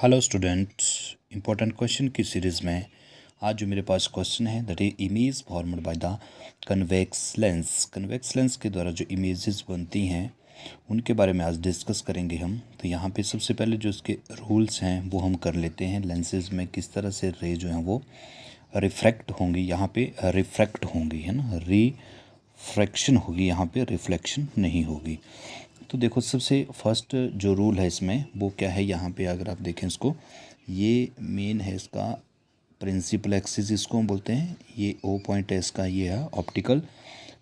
Hello students, important question की series में आज जो मेरे पास क्वेश्चन है that is image formed by the convex lens. Convex lens के द्वारा जो इमेजेस बनती हैं उनके बारे में आज डिस्कस करेंगे हम। तो यहाँ पे सबसे पहले जो इसके रूल्स हैं वो हम कर लेते हैं। लेंसेज में किस तरह से रे जो हैं वो रिफ्रैक्ट होंगी, यहाँ पे रिफ्रैक्ट होंगी, है ना, रिफ्रैक्शन होगी, यहाँ पे रिफ्लेक्शन नहीं होगी। तो देखो सबसे फर्स्ट जो रूल है इसमें वो क्या है, यहाँ पे अगर आप देखें इसको, ये मेन है इसका प्रिंसिपल एक्सिस इसको हम बोलते हैं। ये ओ पॉइंट है इसका, ये है ऑप्टिकल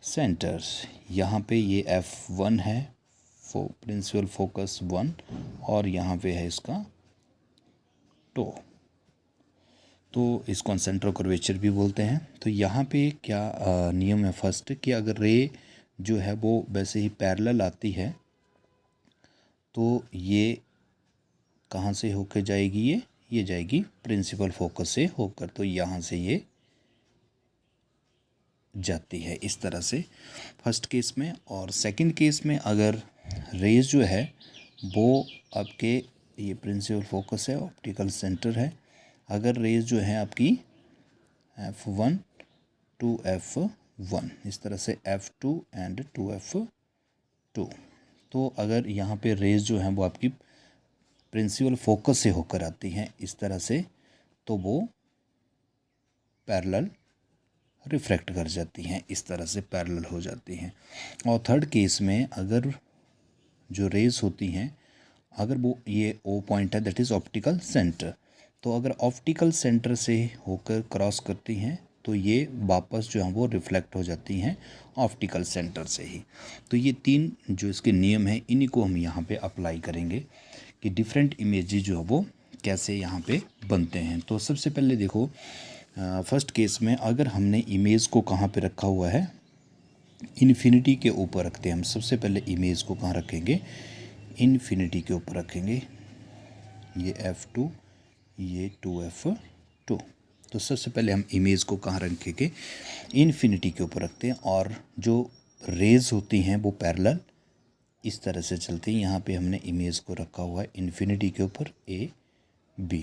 सेंटर। यहाँ पे ये F1 है, प्रिंसिपल फोकस 1, और यहाँ पे है इसका टो, तो इसको सेंटर कर्वेचर भी बोलते हैं। तो यहाँ पे क्या नियम है फर्स्ट कि अगर रे जो है वो वैसे ही पैरेलल आती है तो ये कहाँ से होकर जाएगी, ये जाएगी प्रिंसिपल फोकस से होकर, तो यहाँ से ये जाती है इस तरह से फर्स्ट केस में। और सेकंड केस में अगर रेज जो है वो आपके, ये प्रिंसिपल फोकस है, ऑप्टिकल सेंटर है, अगर रेज जो है आपकी F1 टू F1 इस तरह से F2 एंड टू F2, तो अगर यहाँ पे रेज जो हैं वो आपकी प्रिंसिपल फोकस से होकर आती हैं इस तरह से, तो वो पैरेलल रिफ्रैक्ट कर जाती हैं, इस तरह से पैरेलल हो जाती हैं। और थर्ड केस में अगर जो रेज होती हैं, अगर वो ये ओ पॉइंट है दैट इज़ ऑप्टिकल सेंटर, तो अगर ऑप्टिकल सेंटर से होकर क्रॉस करती हैं तो ये वापस जो है वो रिफ्लेक्ट हो जाती हैं ऑप्टिकल सेंटर से ही। तो ये तीन जो इसके नियम हैं इन्हीं को हम यहाँ पे अप्लाई करेंगे कि डिफरेंट इमेजेस जो है वो कैसे यहाँ पे बनते हैं। तो सबसे पहले देखो फर्स्ट केस में अगर हमने इमेज को कहाँ पे रखा हुआ है, इन्फिनिटी के ऊपर रखते हैं हम। सबसे पहले इमेज को कहाँ रखेंगे, इन्फिनिटी के ऊपर रखेंगे। ये F2, ये 2F2। तो सबसे पहले हम इमेज को कहाँ रखेंगे, इन्फिनिटी के ऊपर रखते हैं। और जो रेज होती हैं वो पैरेलल इस तरह से चलती हैं। यहाँ पे हमने इमेज को रखा हुआ है इन्फिनिटी के ऊपर AB,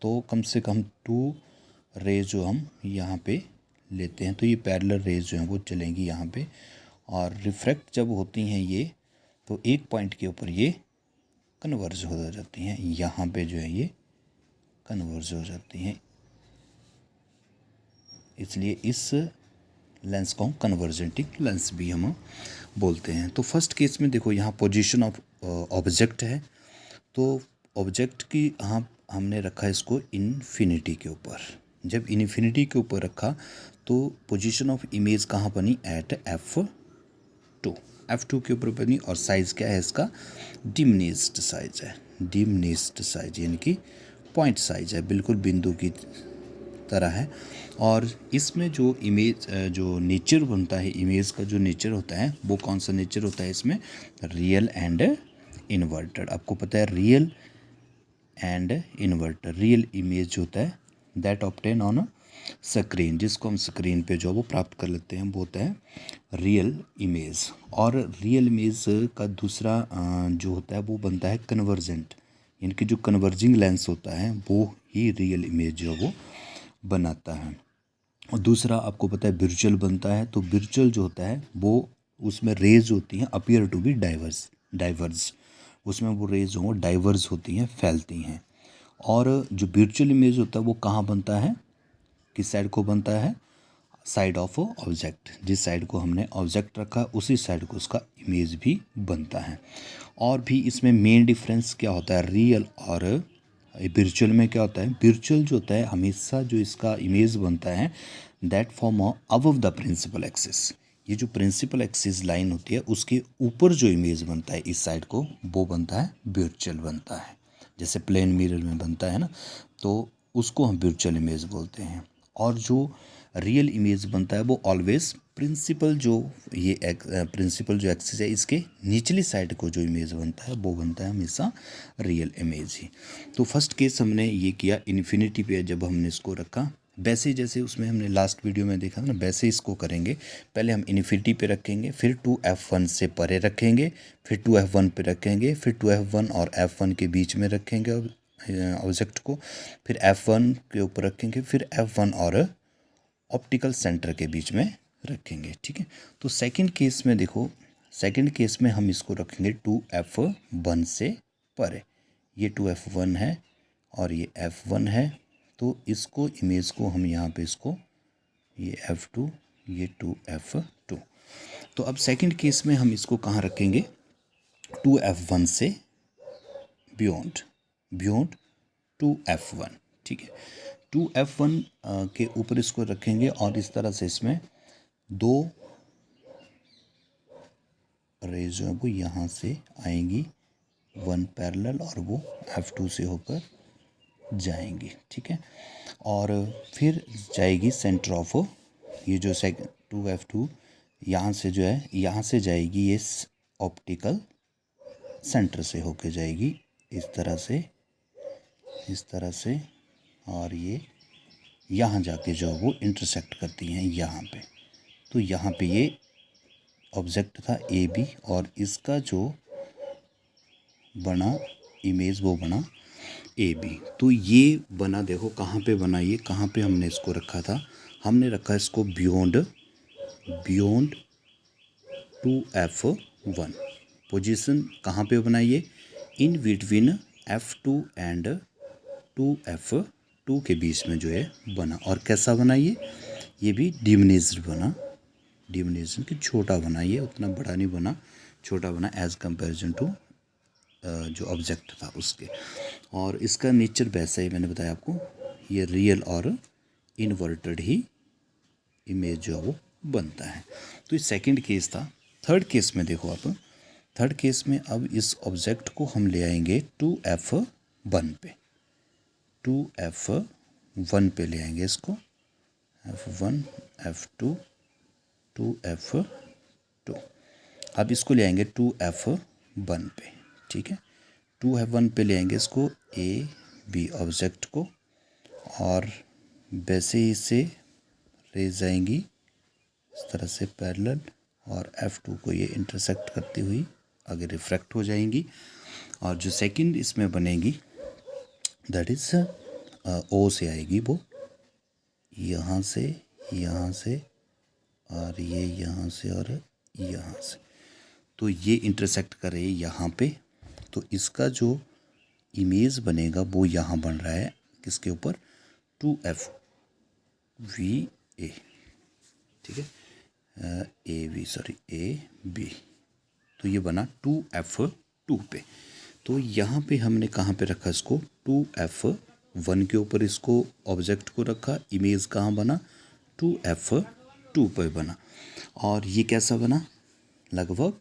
तो कम से कम 2 रेज जो हम यहाँ पे लेते हैं, तो ये पैरेलल रेज जो हैं वो चलेंगी यहाँ पे। और रिफ्रैक्ट जब होती हैं ये, तो एक पॉइंट के ऊपर ये कन्वर्ज हो जाती हैं, यहाँ पे जो है ये कन्वर्ज हो जाती हैं, इसलिए इस लेंस को हम कन्वर्जेंटिंग लेंस भी हम बोलते हैं। तो फर्स्ट केस में देखो यहाँ पोजीशन ऑफ ऑब्जेक्ट है, तो ऑब्जेक्ट की हमने रखा इसको इन्फिनिटी के ऊपर। जब इन्फिनिटी के ऊपर रखा तो पोजीशन ऑफ इमेज कहाँ बनी, एट F2 के ऊपर बनी। और साइज़ क्या है इसका, डिमिनिश्ड साइज है, डिमिनिश्ड साइज यानी कि पॉइंट साइज है, बिल्कुल बिंदु की तरह है। और इसमें जो इमेज जो नेचर बनता है, इमेज का जो नेचर होता है वो कौन सा नेचर होता है इसमें, रियल एंड इन्वर्टेड। आपको पता है real and inverted. Real image होता है दैट ऑब्टेन ऑन स्क्रीन, जिसको हम स्क्रीन पे जो वो प्राप्त कर लेते हैं वो होता है रियल इमेज। और रियल इमेज का दूसरा जो होता है वो बनता है कन्वर्जेंट, यानी कि जो कन्वर्जिंग लेंस होता है वो ही रियल इमेज जो वो बनाता है। और दूसरा आपको पता है विर्चुअल बनता है, तो विर्चुअल जो होता है वो उसमें रेज होती हैं अपीयर टू बी डाइवर्ज, उसमें वो रेज जो वो डाइवर्ज होती हैं, फैलती हैं। और जो विर्चुअल इमेज होता है वो कहाँ बनता है, किस साइड को बनता है, साइड ऑफ ऑब्जेक्ट, जिस साइड को हमने ऑब्जेक्ट रखा उसी साइड को उसका इमेज भी बनता है। और भी इसमें मेन डिफरेंस क्या होता है रियल और विर्चुअल में, क्या होता है, विर्चुअल जो होता है हमेशा जो इसका इमेज बनता है that form above the principal axis, ये जो प्रिंसिपल एक्सिस लाइन होती है उसके ऊपर जो इमेज बनता है इस साइड को वो बनता है विर्चुअल बनता है। जैसे प्लेन मिरर में बनता है ना, तो उसको हम विर्चुअल इमेज बोलते हैं। और जो रियल इमेज बनता है वो ऑलवेज प्रिंसिपल जो प्रिंसिपल जो एक्सिस है इसके निचली साइड को जो इमेज बनता है वो बनता है हमेशा रियल इमेज ही। तो फर्स्ट केस हमने ये किया इन्फिनिटी पे, जब हमने इसको रखा वैसे जैसे उसमें हमने लास्ट वीडियो में देखा था ना, वैसे इसको करेंगे। पहले हम इन्फिनिटी पे रखेंगे, फिर 2F1 से परे रखेंगे, फिर 2F1 पे रखेंगे, फिर 2F1 और F1 के बीच में रखेंगे, और ऑब्जेक्ट को, फिर F1 के ऊपर रखेंगे, फिर F1 और ऑप्टिकल सेंटर के बीच में रखेंगे। ठीक है, तो सेकंड केस में देखो, सेकंड केस में हम इसको रखेंगे 2F1 से परे। ये 2F1 है और ये F1 है, तो इसको इमेज को हम यहाँ पे इसको, ये F2, ये 2F2। तो अब सेकंड केस में हम इसको कहाँ रखेंगे, 2F1 से बियॉन्ड, बियॉन्ड 2F1। ठीक है, 2F1 के ऊपर इसको रखेंगे और इस तरह से इसमें दो रेज जो है वो यहाँ से आएंगी, वन पैरेलल, और वो F2 से होकर जाएंगी। ठीक है, और फिर जाएगी सेंटर ऑफ, ये जो 2F2 यहाँ से जो है, यहाँ से जाएगी ये ऑप्टिकल सेंटर से होके जाएगी इस तरह से, इस तरह से, और ये यहाँ जाके जो वो इंटरसेक्ट करती हैं यहाँ पे। तो यहाँ पे ये ऑब्जेक्ट था AB और इसका जो बना इमेज वो बना AB। तो ये बना, देखो कहाँ पे बना, ये कहाँ पे हमने इसको रखा था, हमने रखा इसको बियॉन्ड, बियॉन्ड 2F1। पोजीशन कहाँ पे बना, ये in between F2 and 2F2 के बीच में जो है बना। और कैसा बना ये भी डिमिनिश्ड बना, डिमिनिशन कि छोटा बना, ये उतना बड़ा नहीं बना, छोटा बना एज कंपैरिजन टू जो ऑब्जेक्ट था उसके। और इसका नेचर वैसा ही मैंने बताया आपको, ये रियल और इन्वर्टेड ही इमेज जो है वो बनता है। तो ये सेकंड केस था। थर्ड केस में देखो आप, थर्ड केस में अब इस ऑब्जेक्ट को हम ले आएंगे 2F1 पे, 2F1 पे ले आएंगे इसको, F1, F2, 2F2। अब इसको ले आएंगे 2F1 पे। ठीक है, 2F1 पे ले आएंगे इसको AB ऑब्जेक्ट को, और वैसे ही से रेज आएंगी इस तरह से पैरेलल, और F2 को ये इंटरसेक्ट करती हुई आगे रिफ्रैक्ट हो जाएंगी। और जो सेकंड इसमें बनेगी दैट इज़ O से आएगी, वो यहाँ से और ये यहाँ से और यहाँ से, तो ये इंटरसेक्ट करे यहाँ पे। तो इसका जो इमेज बनेगा वो यहाँ बन रहा है किसके ऊपर, 2FVA। ठीक है, AB। तो ये बना 2F2 पे। तो यहाँ पे हमने कहाँ पे रखा इसको, 2F1 के ऊपर इसको ऑब्जेक्ट को रखा, इमेज कहाँ बना, 2F2 पे बना। और ये कैसा बना, लगभग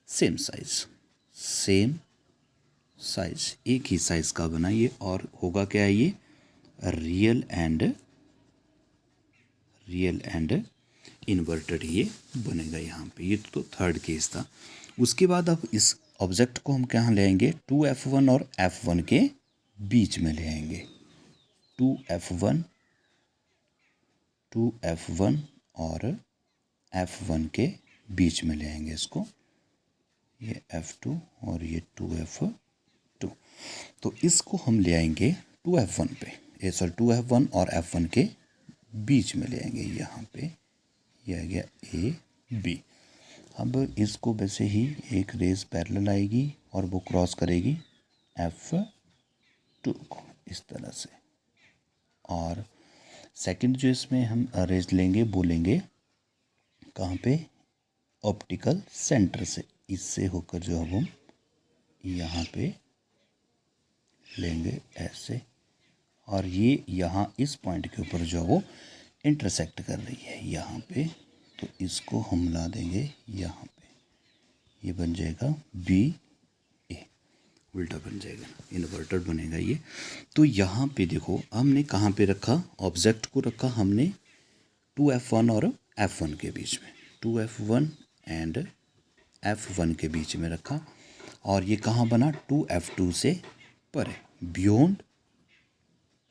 सेम साइज, सेम साइज, एक ही साइज का बना ये। और होगा क्या, ये रियल एंड इन्वर्टेड ये बनेगा यहाँ पे। ये तो थर्ड केस था। उसके बाद अब इस ऑब्जेक्ट को हम कहाँ ले आएंगे, 2F1 और F1 के बीच में ले आएंगे, 2F1 और F1 के बीच में ले आएंगे इसको, ये F2 और ये 2F2। तो इसको हम ले आएंगे 2F1 पे, 2F1 और F1 के बीच में ले आएंगे यहाँ पे, ये आ गया AB। अब इसको वैसे ही एक रेज पैरेलल आएगी और वो क्रॉस करेगी F2 को इस तरह से। और सेकंड जो इसमें हम रेज लेंगे वो लेंगे कहाँ पे, ऑप्टिकल सेंटर से, इससे होकर जो हम यहाँ पे लेंगे ऐसे, और ये यहाँ इस पॉइंट के ऊपर जो वो इंटरसेक्ट कर रही है यहाँ पे। तो इसको हम ला देंगे यहाँ पे, ये बन जाएगा BA, उल्टा बन जाएगा, इन्वर्टेड बनेगा ये। तो यहाँ पे देखो हमने कहाँ पे रखा, ऑब्जेक्ट को रखा हमने 2F1 और F1 के बीच में, 2F1 एंड F1 के बीच में रखा। और ये कहाँ बना, 2F2 से परे, बियॉन्ड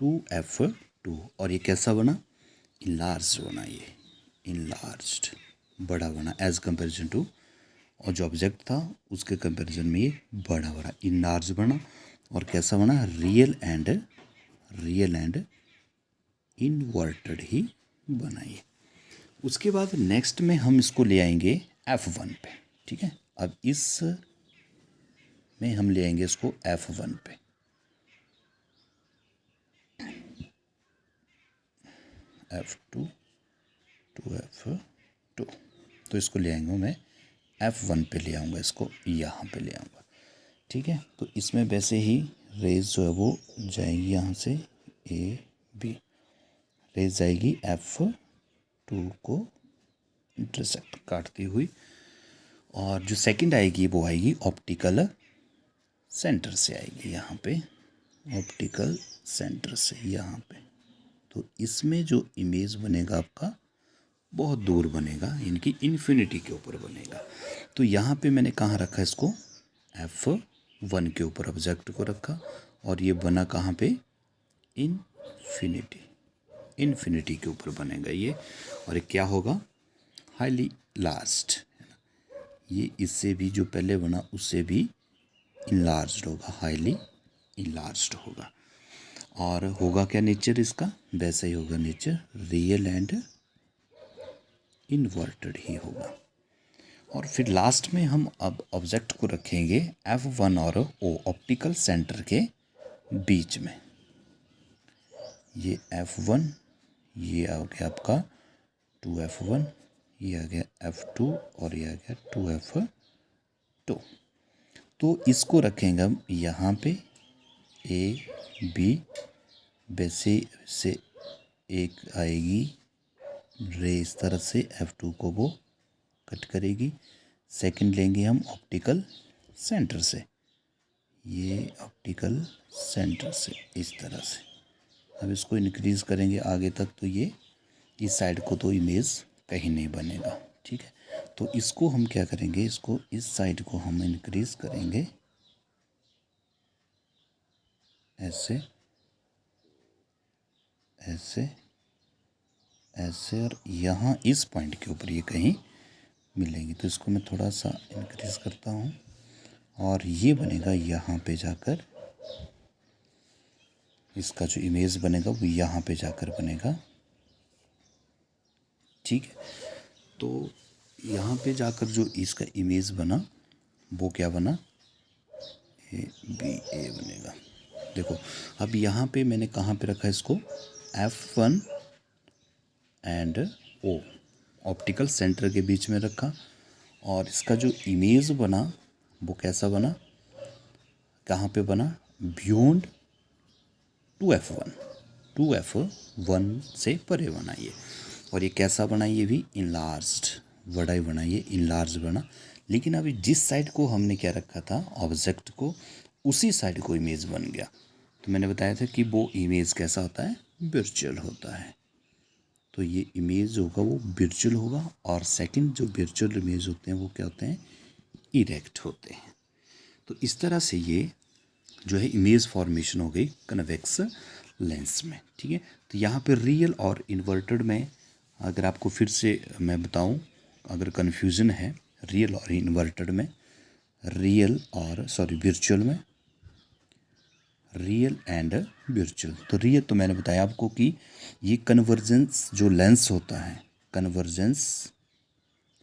2F2। और ये कैसा बना, इनलार्ज बना, ये इनलार्ज्ड, बड़ा बना एज कंपैरिजन टू, और जो ऑब्जेक्ट था उसके कंपैरिजन में ये बड़ा बना, इनलार्ज बना। और कैसा बना, रियल एंड इन्वर्टेड ही बनाइए। उसके बाद नेक्स्ट में हम इसको ले आएंगे F1 पे, ठीक है। अब इस में हम ले आएंगे इसको F1 पे, F2 to F2, तो इसको ले आएंगे मैं F1 पे ले आऊँगा, इसको यहाँ पे ले आऊँगा, ठीक है। तो इसमें वैसे ही रेज जो है वो जाएगी यहाँ से AB, रेज जाएगी F2 को इंटरसेक्ट काटती हुई, और जो सेकंड आएगी वो आएगी ऑप्टिकल सेंटर से आएगी, यहाँ पे ऑप्टिकल सेंटर से यहाँ पे। तो इसमें जो इमेज बनेगा आपका बहुत दूर बनेगा, इनकी इन्फिनिटी के ऊपर बनेगा। तो यहाँ पे मैंने कहाँ रखा इसको, F1 के ऊपर ऑब्जेक्ट को रखा, और ये बना कहाँ पे, इन्फिनिटी के ऊपर बनेगा ये। और ये क्या होगा, हाईली लार्ज, ये इससे भी जो पहले बना उससे भी इनलार्ज्ड होगा, हाईली इनलार्ज्ड होगा। और होगा क्या नेचर इसका, वैसा ही होगा नेचर, रियल एंड इन्वर्टेड ही होगा। और फिर लास्ट में हम अब ऑब्जेक्ट को रखेंगे F1 और O ऑप्टिकल सेंटर के बीच में। ये F1, ये आ गया आपका 2F1, ये आ गया F2 और ये आ गया 2F2। तो इसको रखेंगे हम यहाँ पे A B, वैसे से एक आएगी रे इस तरह से F2 को वो कट करेगी। सेकंड लेंगे हम ऑप्टिकल सेंटर से, ये ऑप्टिकल सेंटर से इस तरह से। अब इसको इंक्रीज़ करेंगे आगे तक, तो ये इस साइड को तो इमेज कहीं नहीं बनेगा, ठीक है। तो इसको हम क्या करेंगे, इसको इस साइड को हम इंक्रीज़ करेंगे ऐसे ऐसे ऐसे, और यहाँ इस पॉइंट के ऊपर ये कहीं मिलेंगी। तो इसको मैं थोड़ा सा इंक्रीज़ करता हूँ, और ये बनेगा यहाँ पे जाकर, इसका जो इमेज बनेगा वो यहाँ पे जाकर बनेगा, ठीक है। तो यहाँ पे जाकर जो इसका इमेज बना वो क्या बना, A बनेगा। देखो अब यहाँ पे मैंने कहाँ पे रखा इसको, F1 and O optical centre के बीच में रखा, और इसका जो इमेज बना वो कैसा बना, कहाँ पे बना, बियॉन्ड 2F1 से परे बना ये। और ये कैसा बना, ये भी इनलार्ज्ड, बड़ा ही बना, ये इनलार्ज बना। लेकिन अभी जिस साइड को हमने क्या रखा था ऑब्जेक्ट को, उसी साइड को इमेज बन गया। तो मैंने बताया था कि वो इमेज कैसा होता है, वर्चुअल होता है। तो ये इमेज जो होगा वो वर्चुअल होगा, और सेकंड जो वर्चुअल इमेज होते हैं वो क्या होते हैं, इरेक्ट होते हैं। तो इस तरह से ये जो है इमेज फॉर्मेशन हो गई कन्वेक्स लेंस में, ठीक है। तो यहाँ पे रियल और इन्वर्टेड में अगर आपको फिर से मैं बताऊं, अगर कन्फ्यूज़न है रियल और इन्वर्टेड में, वर्चुअल में, रियल एंड वर्चुअल। तो रियल तो मैंने बताया आपको कि ये कन्वर्जेंस जो लेंस होता है, convergence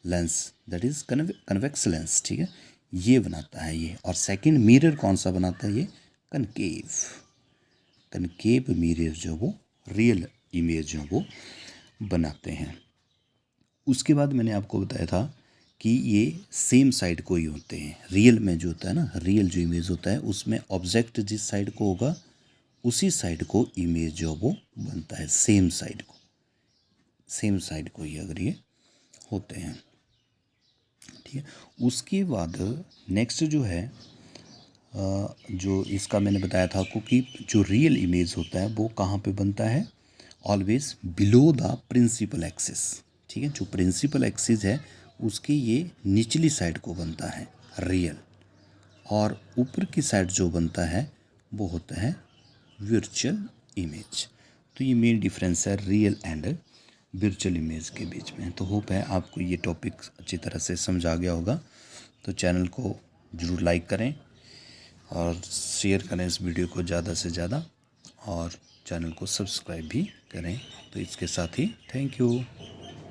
lens that is convex lens, ठीक है, ये बनाता है ये। और सेकंड मिरर कौन सा बनाता है, ये कनकेव मिरर जो वो रियल इमेज जो वो बनाते हैं। उसके बाद मैंने आपको बताया था कि ये सेम साइड को ही होते हैं। रियल में जो होता है ना, रियल जो इमेज होता है उसमें ऑब्जेक्ट जिस साइड को होगा उसी साइड को इमेज जो वो बनता है, सेम साइड को ही अगर ये होते हैं, ठीक है। उसके बाद नेक्स्ट जो है जो इसका मैंने बताया था आपको कि जो रियल इमेज होता है वो कहाँ पे बनता है, always below the principal axis, ठीक है। जो प्रिंसिपल एक्सिस है उसकी ये निचली साइड को बनता है रियल, और ऊपर की साइड जो बनता है वो होता है वर्चुअल इमेज। तो ये मेन डिफरेंस है रियल एंड वर्चुअल इमेज के बीच में। तो होप है आपको ये टॉपिक अच्छी तरह से समझ आ गया होगा। तो चैनल को ज़रूर लाइक करें और शेयर करें इस वीडियो को ज़्यादा से ज़्यादा और चैनल को सब्सक्राइब भी करें। तो इसके साथ ही थैंक यू।